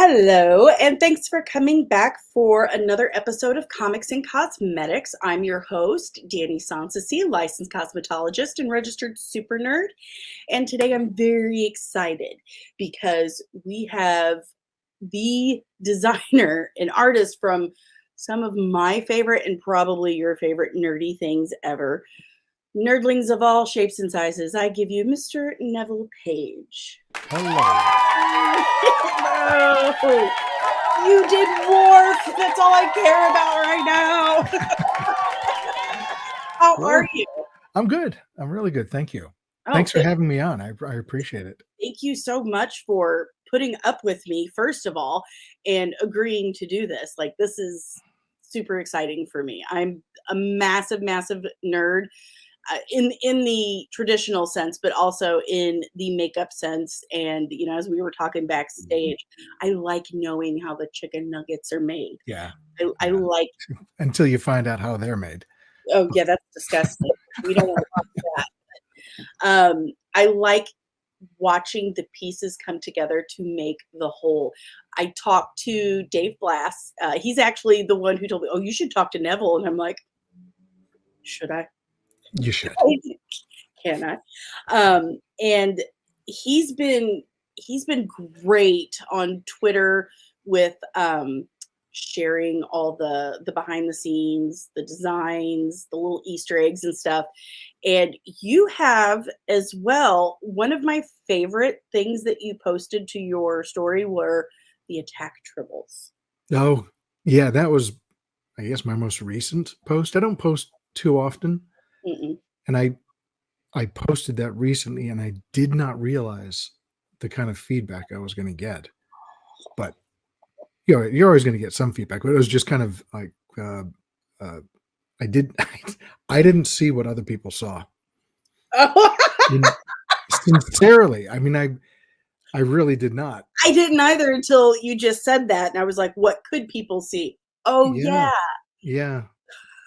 Hello, and thanks for coming back for another episode of Comics and Cosmetics. I'm your host, DanielleSoncasie, licensed cosmetologist and registered super nerd. And today I'm very excited because we have the designer and artist from some of my favorite and probably your favorite nerdy things ever. Nerdlings of all shapes and sizes, I give you Mr. Neville Page. Hello. Hello. You did Worf. That's all I care about right now. How are you? I'm good. I'm really good. Thank you. Oh, Thanks for having me on. I appreciate it. Thank you so much for putting up with me, first of all, and agreeing to do this. Like, this is super exciting for me. I'm a massive, massive nerd. In the traditional sense, but also in the makeup sense. And, you know, as we were talking backstage, I like knowing how the chicken nuggets are made. Yeah. I like. Until you find out how they're made. Oh, yeah, that's disgusting. We don't want to talk about that. I like watching the pieces come together to make the whole. I talked to Dave Blass. He's actually the one who told me, oh, you should talk to Neville. And I'm like, should I? You should. Can I? And he's been great on Twitter with sharing all the behind the scenes, the designs, the little Easter eggs and stuff. And you have as well, one of my favorite things that you posted to your story were the attack tribbles. Oh, yeah, that was, I guess, my most recent post. I don't post too often. Mm-mm. And I posted that recently, and I did not realize the kind of feedback I was going to get. But you're always going to get some feedback. But it was just kind of like I didn't see what other people saw. Sincerely, I mean, I really did not. I didn't either until you just said that, and I was like, "What could people see?" Oh Yeah.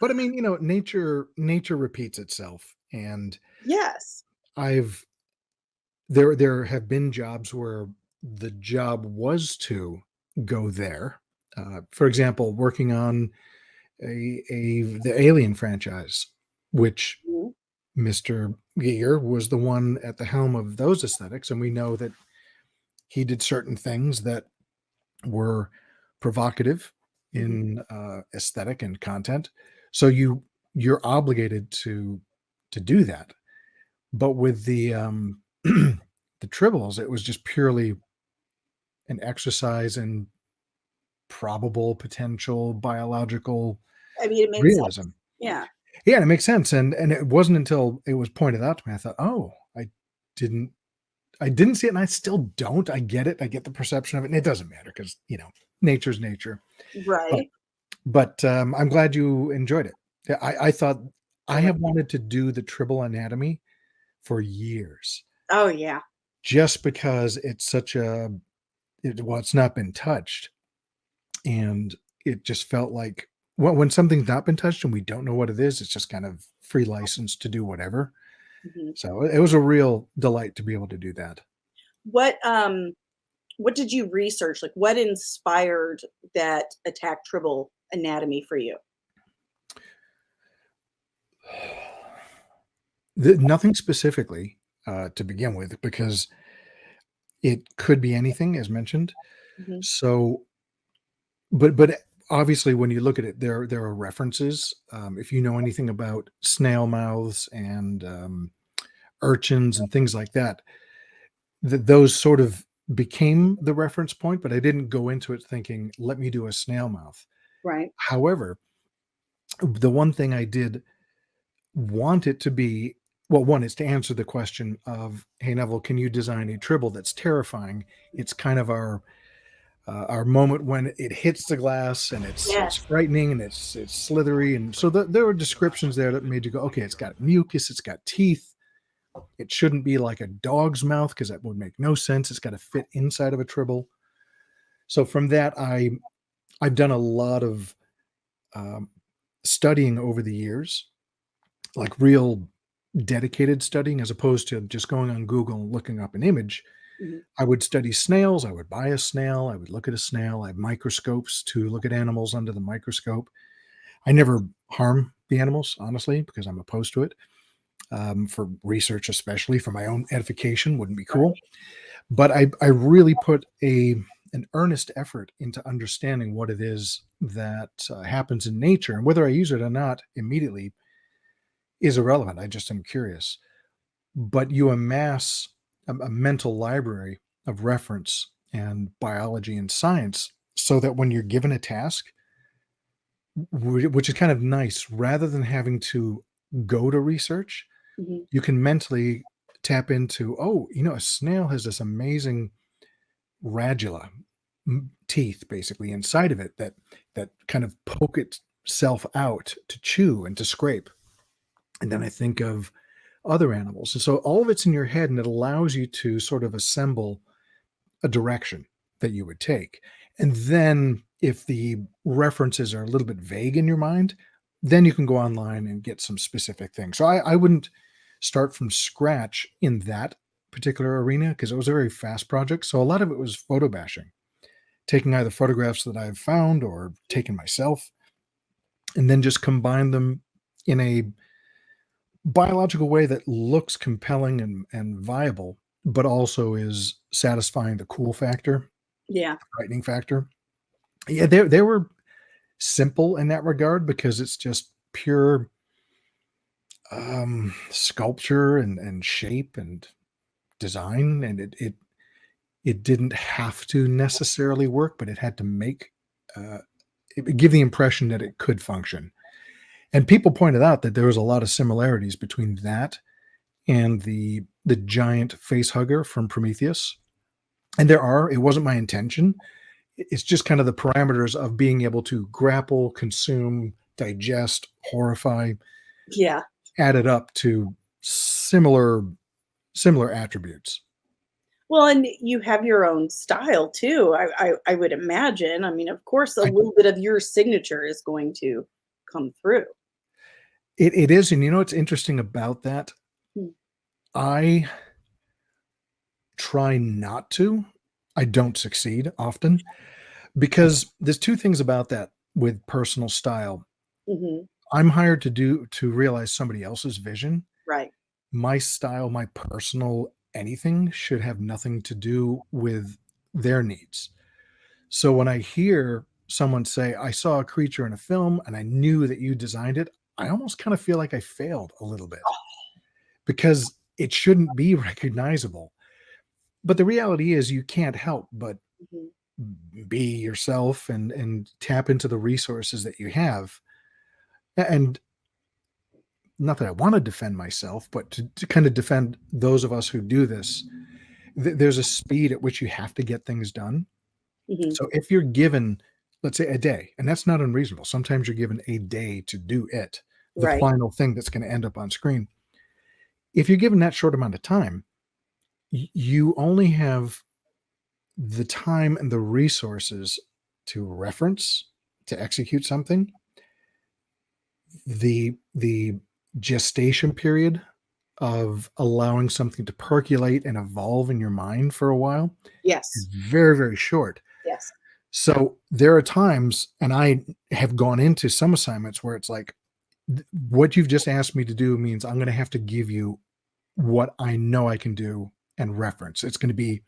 But I mean, nature repeats itself, and yes. There have been jobs where the job was to go there. For example, working on the Alien franchise, which Mhm. Mr. Giger was the one at the helm of those aesthetics, and we know that he did certain things that were provocative in aesthetic and content. So you're obligated to do that. But with the the tribbles, it was just purely an exercise in probable potential biological I mean, it made realism. sense. Yeah. Yeah, it makes sense. And it wasn't until it was pointed out to me, I thought, oh, didn't I didn't see it, and I still don't. I get it. I get the perception of it, and it doesn't matter because nature's nature. Right. But I'm glad you enjoyed it. Yeah, I thought I have wanted to do the tribble anatomy for years, Oh, yeah. just because it's such it's not been touched, and it just felt like when something's not been touched and we don't know what it is, it's just kind of free license to do whatever. Mhm. So it was a real delight to be able to do that. What did you research? Like, what inspired that attack tribble anatomy for you? Nothing specifically to begin with, because it could be anything, as mentioned. Mhm. So, but obviously, when you look at it, there are references. If you know anything about snail mouths and urchins and things like that, those sort of became the reference point. But I didn't go into it thinking, "Let me do a snail mouth." Right. However, the one thing I did want it to be, well, one is to answer the question of, hey Neville, can you design a tribble that's terrifying? It's kind of our moment when it hits the glass, and it's Yes. frightening, and it's slithery, and so there were descriptions there that made you go, okay, it's got mucus, it's got teeth, it shouldn't be like a dog's mouth because that would make no sense. It's got to fit inside of a tribble. So from that, I've done a lot of um, studying over the years, like real dedicated studying, as opposed to just going on Google and looking up an image. Mhm. I would study snails. I would buy a snail. I would look at a snail. I have microscopes to look at animals under the microscope. I never harm the animals, honestly, because I'm opposed to it. For research, especially for my own edification, wouldn't be cool. Right. But I really put an earnest effort into understanding what it is that happens in nature, and whether I use it or not immediately is irrelevant. I just am curious. But you amass a mental library of reference and biology and science so that when you're given a task, which is kind of nice, rather than having to go to research, Mhm. you can mentally tap into, oh, a snail has this amazing radula teeth basically inside of it that kind of poke itself out to chew and to scrape. And then I think of other animals. And so all of it's in your head, and it allows you to sort of assemble a direction that you would take. And then if the references are a little bit vague in your mind, then you can go online and get some specific things. So I wouldn't start from scratch in that particular arena because it was a very fast project. So a lot of it was photo bashing, taking either photographs that I've found or taken myself, and then just combine them in a biological way that looks compelling and viable, but also is satisfying the cool factor, Yeah. frightening factor. Yeah, they were simple in that regard because it's just pure sculpture and shape and design, and it didn't have to necessarily work, but it had to make uh, it give the impression that it could function. And people pointed out that there was a lot of similarities between that and the giant face hugger from Prometheus. And there are. It wasn't my intention. It's just kind of the parameters of being able to grapple, consume, digest, horrify, Yeah. added up to similar attributes. Well, and you have your own style too. I would imagine. I mean, of course, a I little bit of your signature is going to come through. it is, and what's interesting about that? Hmm. I try not to. I don't succeed often because there's two things about that with personal style. Mhm. I'm hired to realize somebody else's vision. Right. My style, my personal anything should have nothing to do with their needs. So when I hear someone say, I saw a creature in a film and I knew that you designed it, I almost kind of feel like I failed a little bit because it shouldn't be recognizable. But the reality is you can't help but Mhm. be yourself and tap into the resources that you have. And not that I want to defend myself, but to kind of defend those of us who do this. There's a speed at which you have to get things done. Mhm. So if you're given, let's say, a day, and that's not unreasonable. Sometimes you're given a day to do it, the Right. final thing that's going to end up on screen. If you're given that short amount of time, you only have the time and the resources to reference, to execute something. The gestation period of allowing something to percolate and evolve in your mind for a while is Yes. very, very short. Yes. So there are times, and I have gone into some assignments where it's like, what you've just asked me to do means I'm going to have to give you what I know I can do and reference. It's going to be,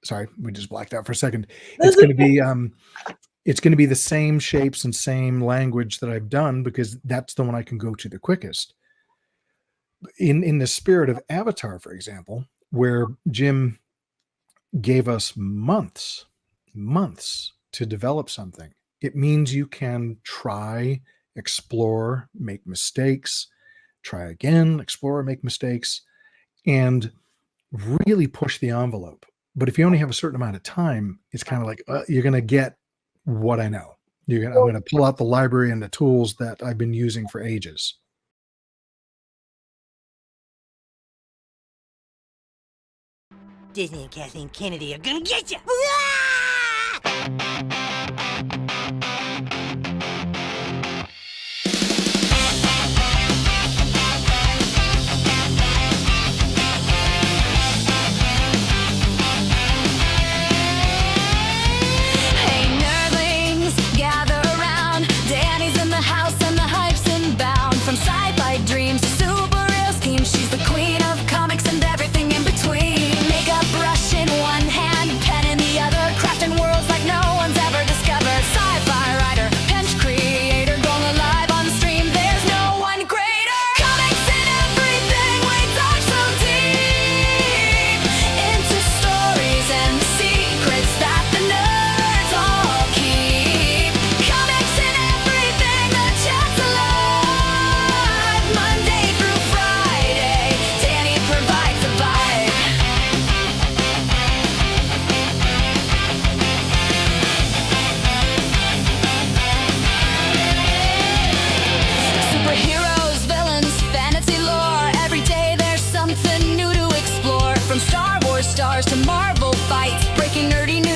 sorry, we just blacked out for a second. It's That's going to okay. be, it's going to be the same shapes and same language that I've done because that's the one I can go to the quickest. In the spirit of Avatar, for example, where Jim gave us months to develop something. It means you can try, explore, make mistakes, try again, explore, make mistakes, and really push the envelope. But if you only have a certain amount of time, it's kind of like you're going to get what I know. I'm Well, going to pull out the library and the tools that I've been using for ages. Disney and Kathleen Kennedy are gonna get you! From Star Wars stars to Marvel fights, breaking nerdy news